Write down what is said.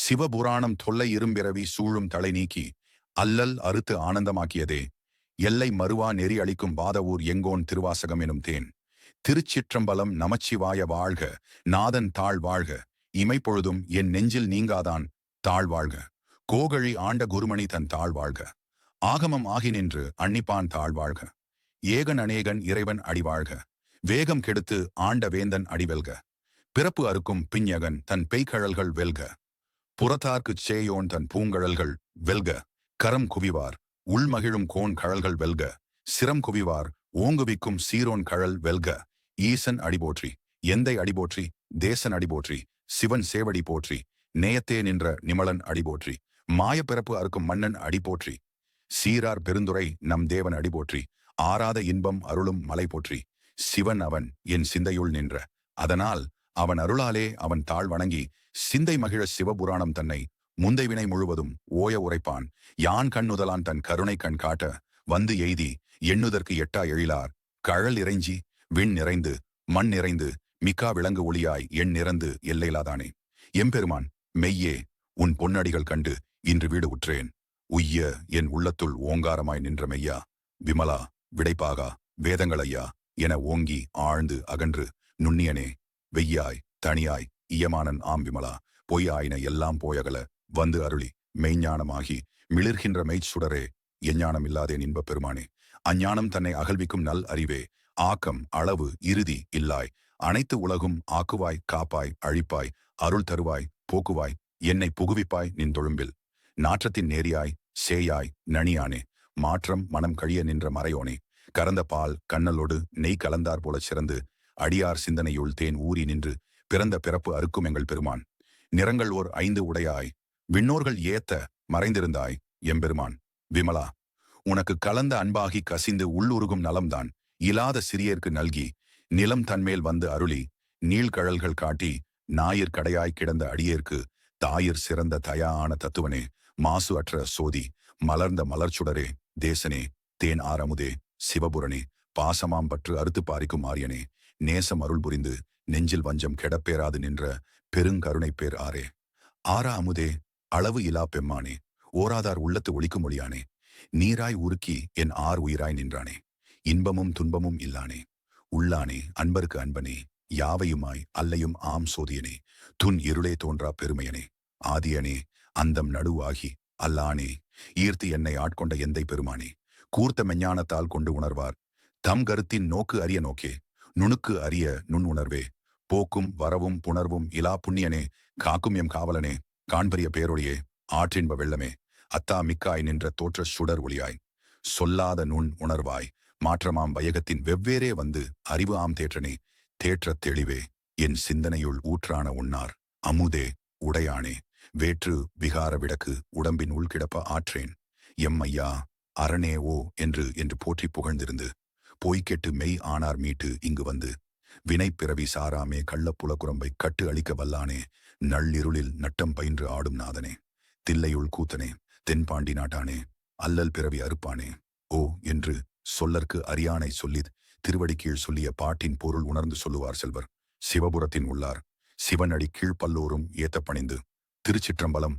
சிவபுராணம் தொல்லை இரும்பிறவி சூழும் தலை நீக்கி அல்லல் அறுத்து ஆனந்தமாக்கியதே. எல்லை மறுவா நெறி அளிக்கும் வாதவூர் எங்கோன் திருவாசகம் எனும் தேன். திருச்சிற்றம்பலம் நமச்சிவாய வாழ்க. நாதன் தாழ் வாழ்க. இமைப்பொழுதும் என் நெஞ்சில் நீங்காதான் தாழ் வாழ்க. கோகழி ஆண்ட குருமணி தன் தாழ் வாழ்க. ஆகமம் ஆகி நின்று அன்னிப்பான் தாழ் வாழ்க. ஏகன் அநேகன் இறைவன் அடிவாழ்க. வேகம் கெடுத்து ஆண்ட வேந்தன் அடிவெல்க. பிறப்பு அறுக்கும் பிஞகன் தன் பெய்கழல்கள் வெல்க. புறத்தார்க்குச் சேயோன் தன் பூங்கழல்கள் வெல்க. கரம் குவிவார் உள்மகிழும் கோன் கழல்கள் வெல்க. சிரம் குவிவார் ஓங்குவிக்கும் சீரோன் கழல் வெல்க. ஈசன் அடிபோற்றி எந்தை அடிபோற்றி தேசன் அடிபோற்றி சிவன் சேவடி போற்றி நேயத்தே நின்ற நிமலன் அடிபோற்றி மாயப்பிறப்பு அறுக்கும் மன்னன் அடிபோற்றி சீரார் பெருந்துரை நம் தேவன் அடிபோற்றி ஆராத இன்பம் அருளும் மலை போற்றி சிவன் அவன் என் சிந்தையுள் நின்ற அதனால் அவன் அருளாலே அவன் தாழ் வணங்கி சிந்தை மகிழ சிவபுராணம் தன்னை முந்தை வினை முழுவதும் ஓய உரைப்பான். யான் கண்ணுதலான் தன் கருணை கண் காட்ட வந்து எய்தி எண்ணுதற்கு எட்டா எழிலார் கழல் இறைஞ்சி விண் நிறைந்து மண் நிறைந்து மிக்கா விளங்கு ஒளியாய் எண் நிறந்து எல்லையிலாதானே. எம்பெருமான் மெய்யே உன் பொன்னடிகள் கண்டு இன்று வீடு உற்றேன். உய்ய என் உள்ளத்துள் ஓங்காரமாய் நின்ற மெய்யா விமலா விடைப்பாகா வேதங்களையா என ஓங்கி ஆழ்ந்து அகன்று நுண்ணியனே வெய்யாய் தனியாய் இயமானன் ஆம் விமலா பொய்யாயின எல்லாம் போயகல வந்து அருளி மெய்ஞானமாகி மிளிர்கின்ற மெய்ச்சுடரே எஞ்ஞானம் இல்லாதேன் இன்பப் பெருமானே. அஞ்ஞானம் தன்னை அகழ்விக்கும் நல் அறிவே ஆக்கம் அளவு இறுதி இல்லாய் அனைத்து உலகும் ஆக்குவாய் காப்பாய் அழிப்பாய் அருள் தருவாய் போக்குவாய் என்னை புகுவிப்பாய் நின் தொழும்பில் நாற்றத்தின் நேரியாய் சேயாய் நனியானே மாற்றம் மனம் கழிய நின்ற மறையோனே. கறந்த பால் கண்ணலோடு நெய் கலந்தார் போலச் சிறந்து அடியார் சிந்தனையுள் தேன் ஊறி நின்று பிறந்த பிறப்பு அறுக்கும் எங்கள் பெருமான். நிறங்கள் ஓர் 5 உடையாய் விண்ணோர்கள் ஏத்த மறைந்திருந்தாய் எம்பெருமான் விமலா. உனக்கு கலந்த அன்பாகி கசிந்து உள்ளுருகும் நலம்தான் இலாத சிறியர்க்கு நல்கி நிலம் தன்மேல் வந்து அருளி நீள்கழல்கள் காட்டி ஞாயிற் கடையாய் கிடந்த அடியேற்கு தாயிற் சிறந்த தயா ஆன தத்துவனே. மாசு அற்ற சோதி மலர்ந்த மலர்ச்சுடரே தேசனே தேன் ஆரமுதே சிவபுரனே பாசமாம் பற்று அறுத்து பாரிக்கும் ஆரியனே. நேசம் அருள் புரிந்து நெஞ்சில் வஞ்சம் கெடப்பேராது நின்ற பெருங்கருணை பேர் ஆரே. ஆரா அமுதே அளவு இலா பெம்மானே ஓராதார் உள்ளத்து ஒளிக்கும் ஒளியானே. நீராய் உருக்கி என் ஆர் உயிராய் நின்றானே. இன்பமும் துன்பமும் இல்லானே உள்ளானே அன்பருக்கு அன்பனே யாவையுமாய் அல்லையும் ஆம் சோதியனே. துன் இருளே தோன்றா பெருமையனே ஆதியனே அந்தம் நடுவாகி அல்லானே. ஈர்த்து என்னை ஆட்கொண்ட எந்தை பெருமானே. கூர்த்த மெஞ்ஞானத்தால் கொண்டு உணர்வார் தம் கருத்தின் நோக்கு அறிய நோக்கே. நுணுக்கு அறிய நுண் உணர்வே போக்கும் வரவும் புணர்வும் இலா புண்ணியனே. காக்கும் எம் காவலனே காண்பரிய பேரொழியே ஆற்றின்ப வெள்ளமே. அத்தா மிக்காய் நின்ற தோற்ற சுடர் ஒளியாய் சொல்லாத நுண் உணர்வாய் மாற்றமாம் பயகத்தின் வெவ்வேறே வந்து அறிவு ஆம் தேற்றனே. தேற்றத் தெளிவே என் சிந்தனையுள் ஊற்றான உன்னார் அமுதே உடையானே. வேற்று விகார விடக்கு உடம்பின் உள்கிடப்ப ஆற்றேன் எம்மையா அரணே ஓ என்று போற்றி புகழ்ந்திருந்து பொய்கெட்டு மெய் ஆனார் மீட்டு இங்கு வந்து வினை பிறவி சாராமே கள்ளப்புலக்குரம்பை கட்டு அளிக்க வல்லானே. நள்ளிருளில் நட்டம் பயின்று ஆடும் நாதனே தில்லையுள் கூத்தனே தென்பாண்டி நாட்டானே அல்லல் பிறவி அறுப்பானே. ஓ என்று சொல்லற்கு அரியானை சொல்லித் திருவடி கீழ் சொல்லிய பாட்டின் பொருள் உணர்ந்து சொல்லுவார் செல்வர். சிவபுரத்தின் உள்ளார் சிவனடி கீழ்ப்பல்லோரும் ஏத்த பணிந்து திருச்சிற்றம்பலம்.